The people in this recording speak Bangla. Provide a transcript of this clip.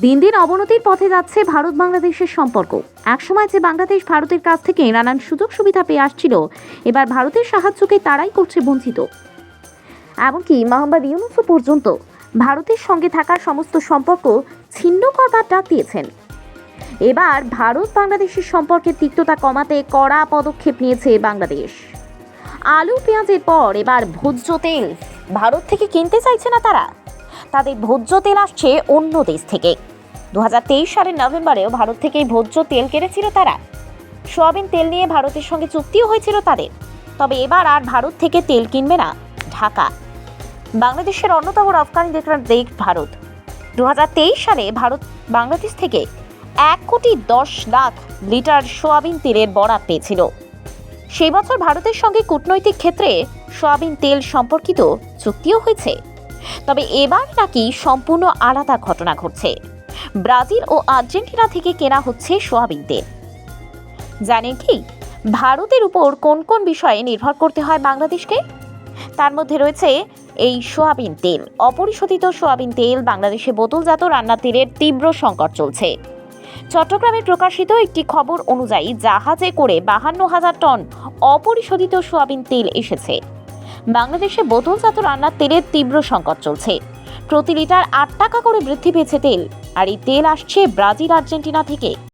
দিন দিন অবনতির পথে যাচ্ছে ভারত বাংলাদেশের সম্পর্ক। একসময় যে বাংলাদেশ ভারতের কাছ থেকে নানান সুযোগ সুবিধা পেয়ে আসছিল, এবার ভারতের সাহায্যকে তারাই করছে বঞ্চিত। এমনকি মোহাম্মদ ইউনূসও পর্যন্ত ভারতের সঙ্গে থাকা সমস্ত সম্পর্ক ছিন্ন করবার ডাক দিয়েছেন। এবার ভারত বাংলাদেশের সম্পর্কের তিক্ততা কমাতে কড়া পদক্ষেপ নিয়েছে বাংলাদেশ। আলু পেঁয়াজের পর এবার ভোজ্য তেল ভারত থেকে কিনতে চাইছে না তারা। তাদের ভোজ্য তেল আসছে অন্য দেশ থেকে। 2023 সালের নভেম্বরেও ভারত থেকেই ভোজ্য তেল কিনেছিল তারা। সোয়াবিন তেল নিয়ে ভারতের সঙ্গে চুক্তিও হয়েছিল তাদের। তবে এবার আর ভারত থেকে তেল কিনবে না ঢাকা। বাংলাদেশের অন্যতম রপ্তানি দেশ ভারত। 2023 সালে ভারত বাংলাদেশ থেকে 1,10,00,000 লিটার সোয়াবিন তেলের বরাত পেয়েছিল। সেই বছর ভারতের সঙ্গে কূটনৈতিক ক্ষেত্রে সোয়াবিন তেল সম্পর্কিত চুক্তিও হয়েছে। তবে এবার নাকি সম্পূর্ণ আলাদা ঘটনা ঘটছে। ব্রাজিল ও আর্জেন্টিনা থেকে কেনা হচ্ছে সোয়াবিন তেল। জানেন কি ভারতের উপর কোন কোন বিষয়ে নির্ভর করতে হয় বাংলাদেশকে? তার মধ্যে রয়েছে এই সোয়াবিন তেল। অপরিশোধিত সোয়াবিন তেল বাংলাদেশে বোতলজাত রান্নার তেলের তীব্র সংকট চলছে। চট্টগ্রামে প্রকাশিত একটি খবর অনুযায়ী জাহাজে করে 52,000 টন অপরিশোধিত সোয়াবিন তেল এসেছে। বাংলাদেশে বোতলজাত রান্নার তেলের তীব্র সংকট চলছে। প্রতি লিটার 8 টাকা করে বৃদ্ধি পেয়েছে তেল, আর এই তেল আসছে ব্রাজিল আর্জেন্টিনা থেকে।